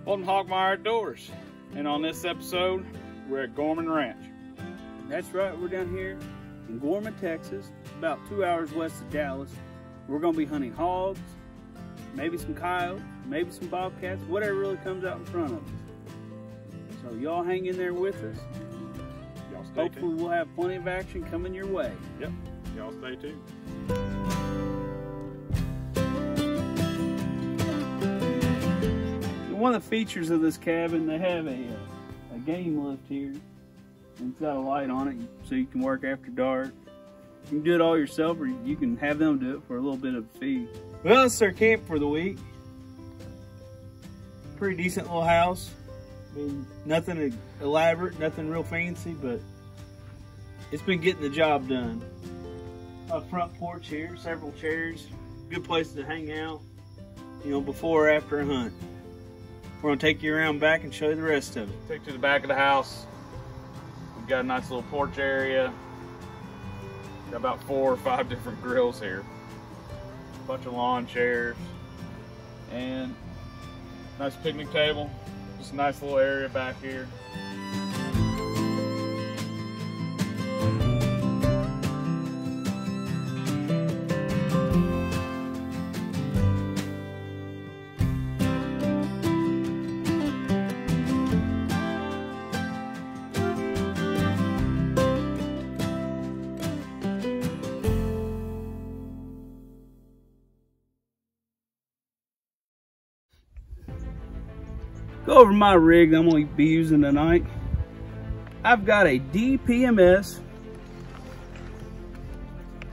Welcome to Hawkmire Outdoors, and on this episode, we're at Gorman Ranch. That's right, we're down here in Gorman, Texas, about 2 hours west of Dallas. We're going to be hunting hogs, maybe some coyotes, maybe some bobcats, whatever really comes out in front of us. So y'all hang in there with us. Y'all stay Hopefully tuned. we'll have plenty of action coming your way. Yep, y'all stay tuned. One of the features of this cabin, they have a game lift here. And it's got a light on it so you can work after dark. You can do it all yourself, or you can have them do it for a little bit of a fee. Well, it's our camp for the week. Pretty decent little house. I mean, nothing elaborate, nothing real fancy, but it's been getting the job done. A front porch here, several chairs, good place to hang out, you know, before or after a hunt. We're gonna take you around back and show you the rest of it. Take you to the back of the house. We've got a nice little porch area. Got about 4 or 5 different grills here. A bunch of lawn chairs. And nice picnic table. Just a nice little area back here. Go over my rig that I'm going to be using tonight. I've got a DPMS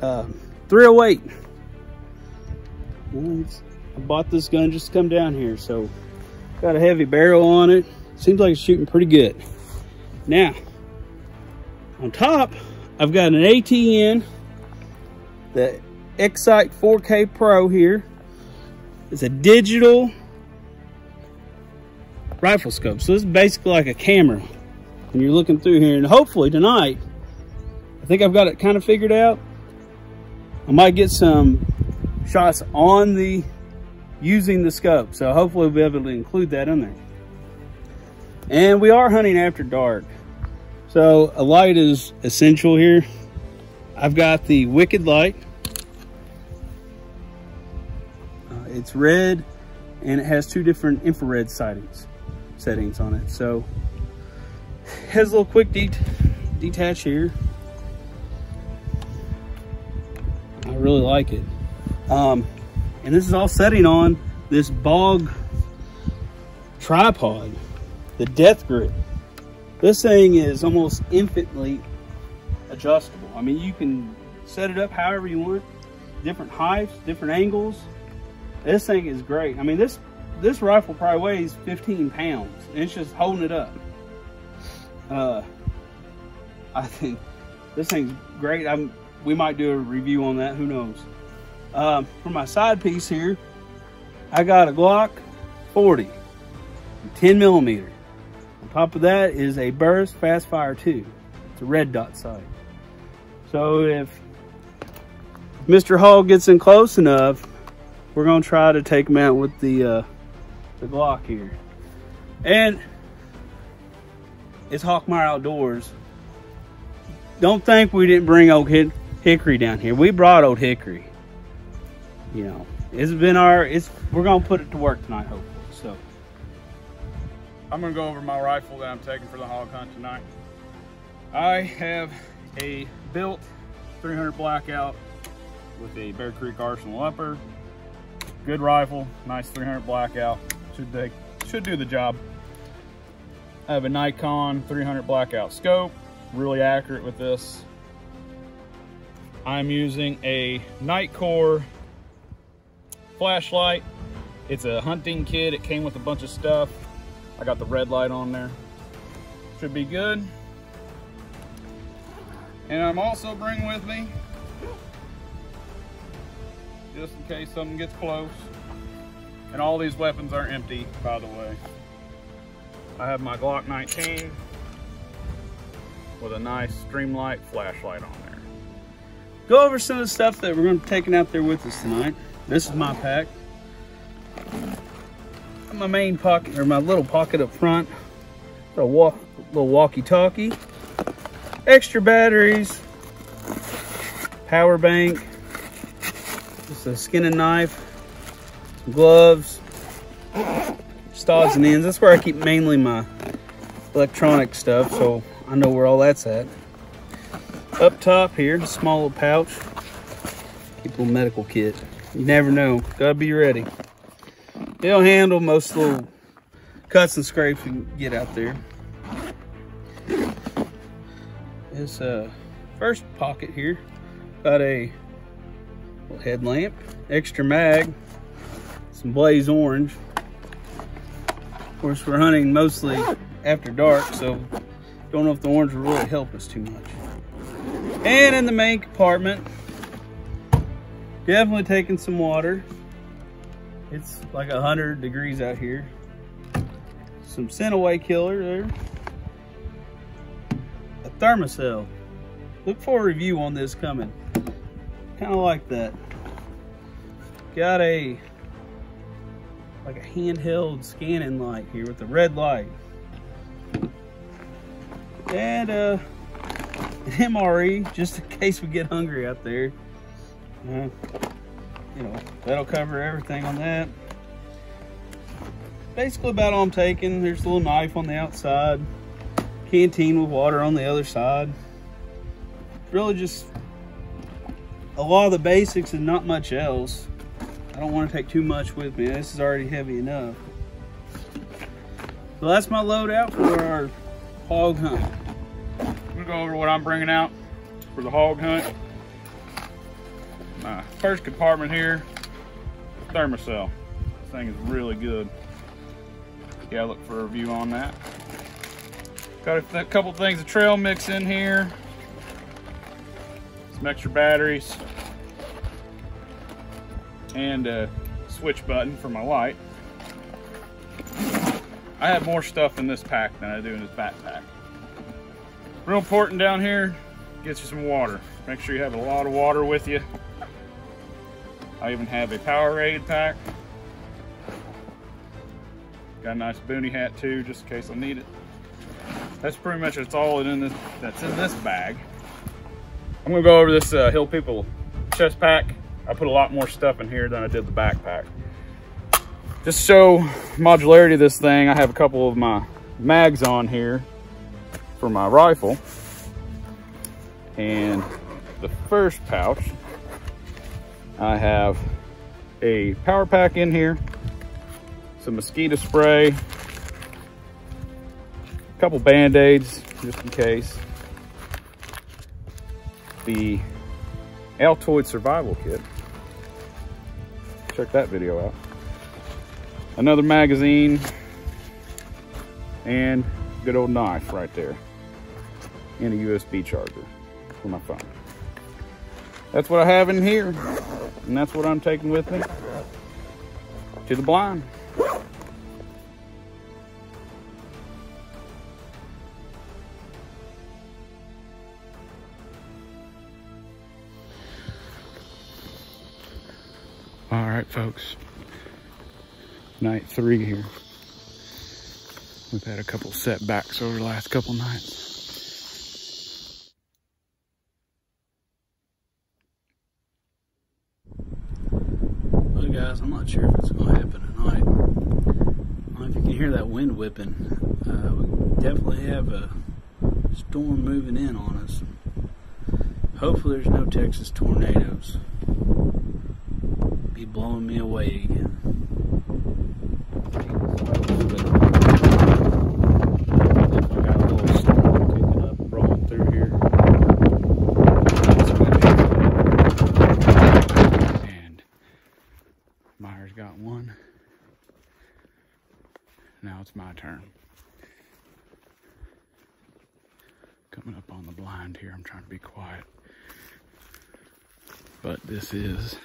308. I bought this gun just to come down here, so got a heavy barrel on it. Seems like it's shooting pretty good. Now, on top, I've got an ATN, the Excite 4K Pro here. It's a digital rifle scope, so this is basically like a camera when you're looking through here. And hopefully tonight, I think I've got it kind of figured out. I might get some shots on using the scope, so hopefully we'll be able to include that in there. And we are hunting after dark, so a light is essential here. I've got the Wicked light. It's red, and it has 2 different infrared settings on it. So it has a little quick detach here. I really like it. And this is all setting on this bog tripod, the Death Grip. This thing is almost infinitely adjustable. I mean, you can set it up however you want, different heights, different angles. This thing is great. I mean, this rifle probably weighs 15 pounds, and it's just holding it up. I think this thing's great. We might do a review on that, who knows. For my side piece here, I got a Glock 40, 10 millimeter. On top of that is a Burst Fast Fire 2. It's a red dot sight. So if Mr. Hog gets in close enough, we're gonna try to take him out with the Glock here. And it's Hawkmire Outdoors. Don't think we didn't bring old Hickory down here. We brought old Hickory. You know, we're gonna put it to work tonight, hopefully. So I'm gonna go over my rifle that I'm taking for the hog hunt tonight. I have a built 300 Blackout with a Bear Creek Arsenal upper. Good rifle, nice 300 Blackout. Should do the job. I have a Nikon 300 Blackout scope, really accurate with this. I'm using a Nightcore flashlight. It's a hunting kit. It came with a bunch of stuff. I got the red light on there. Should be good. And I'm also bringing with me, just in case something gets close. And all these weapons are empty, by the way. I have my Glock 19 with a nice Streamlight flashlight on there. go over some of the stuff that we're going to be taking out there with us tonight. This is my pack. my main pocket, or my little pocket up front. Got a little walkie-talkie, extra batteries, power bank, just a skinning knife, some gloves, just odds and ends. That's where I keep mainly my electronic stuff, so I know where all that's at. Up top here, a small little pouch. Keep a little medical kit. You never know. Gotta be ready. It'll handle most little cuts and scrapes you can get out there. This first pocket here got a little headlamp, extra mag, some blaze orange. Of course, we're hunting mostly after dark, so don't know if the orange will really help us too much. And in the main compartment, definitely taking some water. It's like 100 degrees out here. Some scent away killer there. A Thermacell. Look for a review on this coming. Kind of like that. Got a like a handheld scanning light here with a red light. And an MRE, just in case we get hungry out there. You know, that'll cover everything on that. Basically about all I'm taking. There's a little knife on the outside, canteen with water on the other side. Really just a lot of the basics and not much else. I don't want to take too much with me. This is already heavy enough. So that's my loadout for our hog hunt. I'm gonna go over what I'm bringing out for the hog hunt. My first compartment here, Thermacell. This thing is really good. Yeah, look for a review on that. Got a couple things of trail mix in here. Some extra batteries. And a switch button for my light. I have more stuff in this pack than I do in this backpack. Real important down here, get you some water. Make sure you have a lot of water with you. I even have a Powerade pack. Got a nice boonie hat too, just in case I need it. That's pretty much that's all that's in this bag. I'm gonna go over this Hill People chest pack. I put a lot more stuff in here than I did the backpack. Just to show modularity of this thing, I have a couple of my mags on here for my rifle. And the first pouch, I have a power pack in here, some mosquito spray, a couple band-aids just in case, the Altoid survival kit. Check that video out. Another magazine and good old knife right there, and a USB charger for my phone. That's what I have in here, and that's what I'm taking with me to the blind. All right, folks, night 3 here. We've had a couple setbacks over the last couple nights. Well, guys, I'm not sure if it's going to happen tonight. I don't know if you can hear that wind whipping. We definitely have a storm moving in on us. Hopefully there's no Texas tornadoes. Be blowing me away again. Definitely got a little storm kicking up, rolling through here. And Myers got one. Now it's my turn. Coming up on the blind here. I'm trying to be quiet. But this is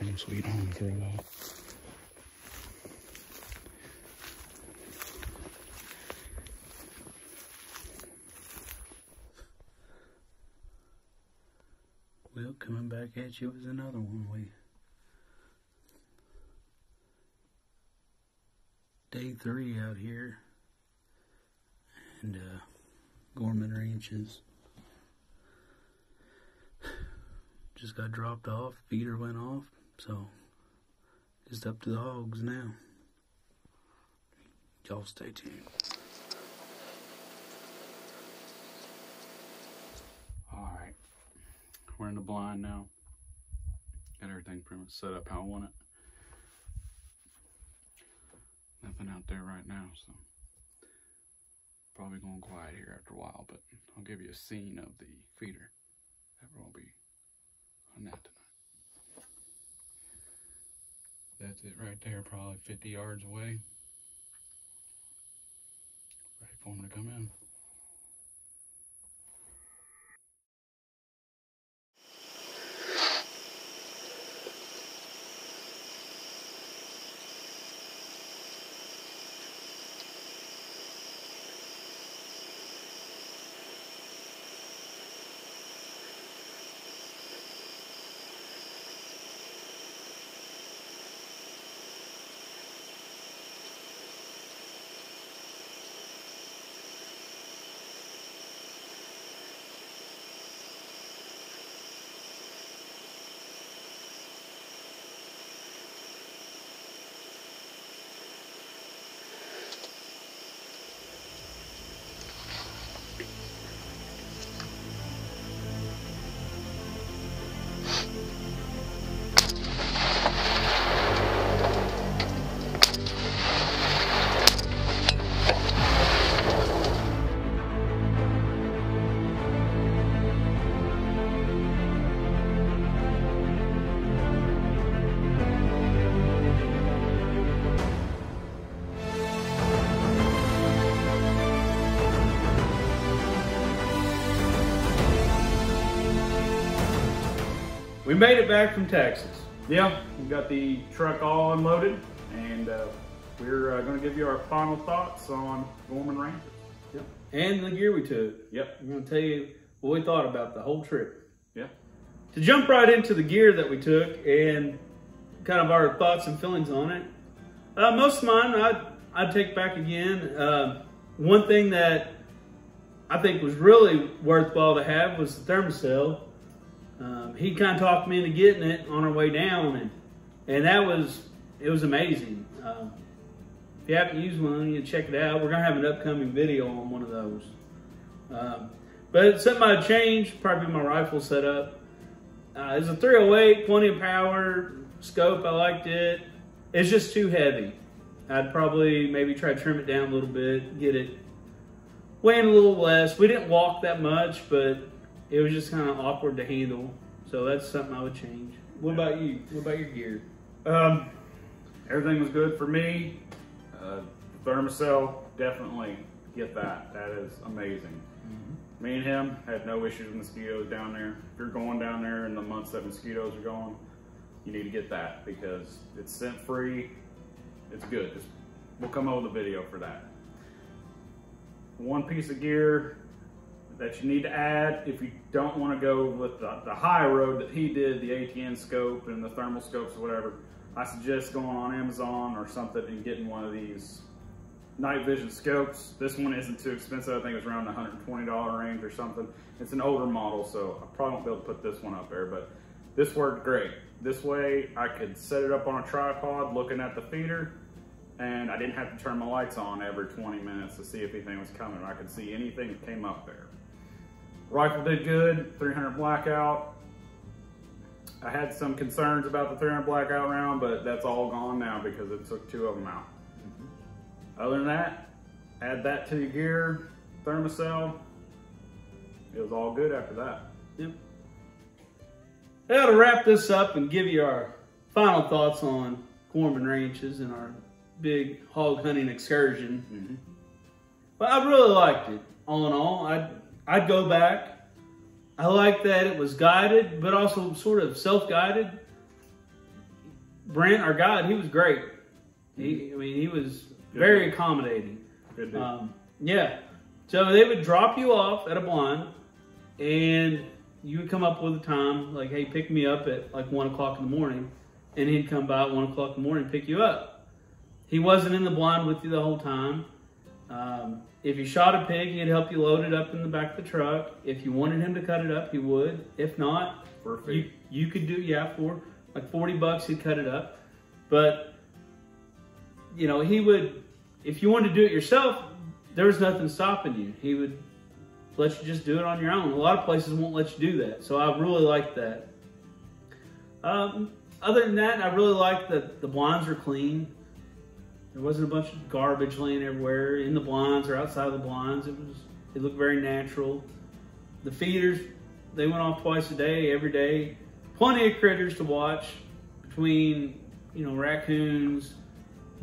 home sweet home for a while. Well, coming back at you is another one we Day 3 out here, and Gorman Ranches. Just got dropped off, feeder went off, so just up to the hogs now. Y'all stay tuned. Alright, we're in the blind now. Got everything pretty much set up how I want it. Nothing out there right now, so probably going quiet here after a while, but I'll give you a scene of the feeder. That won't be on that tonight. That's it right there, probably 50 yards away. Ready for them to come in. We made it back from Texas. Yeah, we got the truck all unloaded, and we're going to give you our final thoughts on Gorman Ranches. Yep. And the gear we took. Yep. I'm going to tell you what we thought about the whole trip. Yeah. To jump right into the gear that we took and kind of our thoughts and feelings on it. Most of mine I'd take back again. One thing that I think was really worthwhile to have was the Thermacell. He kind of talked me into getting it on our way down, and it was amazing. If you haven't used one, you check it out. We're gonna have an upcoming video on one of those. But it's something I'd change, probably my rifle setup. It's a 308, plenty of power, scope, I liked it. It's just too heavy. I'd probably maybe try to trim it down a little bit, get it weighing a little less. We didn't walk that much, but it was just kind of awkward to handle. So that's something I would change. What about you? What about your gear? Everything was good for me. Thermacell, definitely get that. That is amazing. Mm-hmm. Me and him had no issues with mosquitoes down there. If you're going down there in the months that mosquitoes are going, you need to get that because it's scent free. It's good. We'll come up with a video for that. One piece of gear that you need to add if you don't want to go with the high road that he did, the ATN scope and the thermal scopes or whatever, I suggest going on Amazon or something and getting one of these night vision scopes. This one isn't too expensive. I think it's around the $120 range or something. It's an older model, so I probably won't be able to put this one up there, but this worked great. This way I could set it up on a tripod looking at the feeder, and I didn't have to turn my lights on every 20 minutes to see if anything was coming. I could see anything that came up there. Rifle did good, 300 blackout. I had some concerns about the 300 blackout round, but that's all gone now because it took 2 of them out. Other than that, add that to your gear, Thermacell. It was all good after that. Yep. Now to wrap this up and give you our final thoughts on Gorman Ranches and our big hog hunting excursion. Mm-hmm. But I really liked it. All in all, I'd go back. I like that it was guided, but also sort of self-guided. Brent, our guide, he was great. He was very accommodating. Good dude. Yeah. So they would drop you off at a blind, and you would come up with a time, like, hey, pick me up at like 1 o'clock in the morning, and he'd come by at 1 o'clock in the morning and pick you up. He wasn't in the blind with you the whole time. If you shot a pig, he'd help you load it up in the back of the truck. If you wanted him to cut it up, he would. If not, For a fee. you could do, for like $40, he'd cut it up. But, you know, he would, if you wanted to do it yourself, there was nothing stopping you. He would let you just do it on your own. A lot of places won't let you do that. So I really like that. Other than that, I really like that the blinds are clean. There wasn't a bunch of garbage laying everywhere in the blinds or outside of the blinds. It looked very natural. The feeders, they went off twice a day, every day. Plenty of critters to watch between, you know, raccoons,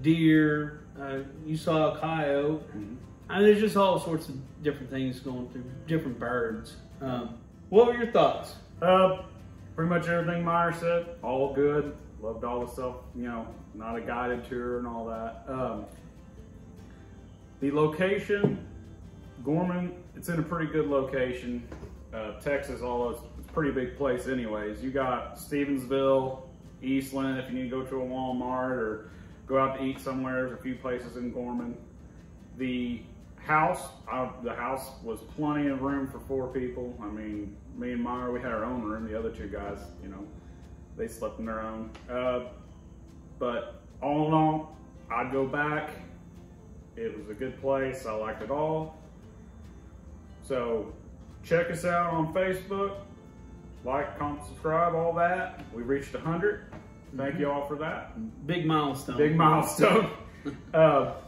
deer. You saw a coyote. I mean, there's just all sorts of different things going through, different birds. What were your thoughts? Pretty much everything Meyer said, all good. Loved all the stuff, you know, not a guided tour and all that. The location, Gorman, it's in a pretty good location. Texas, it's a pretty big place anyways. You got Stevensville, Eastland, if you need to go to a Walmart or go out to eat somewhere, there's a few places in Gorman. The house was plenty of room for 4 people. I mean, me and Meyer, we had our own room. The other 2 guys, you know, they slept in their own. But all in all, I'd go back. It was a good place. I liked it all. So check us out on Facebook. Like, comment, subscribe, all that. We reached 100. Thank you all for that. Big milestone. Big milestone.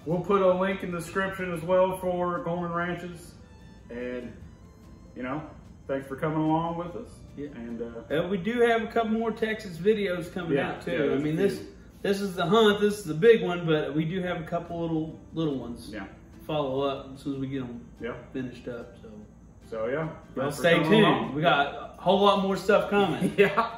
We'll put a link in the description as well for Gorman Ranches. And, you know, thanks for coming along with us. Yeah. And we do have a couple more Texas videos coming out too. Yeah, I mean, this is the hunt. This is the big one, but we do have a couple little ones. Yeah. Follow up as soon as we get them finished up. So yeah. Well, stay tuned. We got a whole lot more stuff coming. Yeah.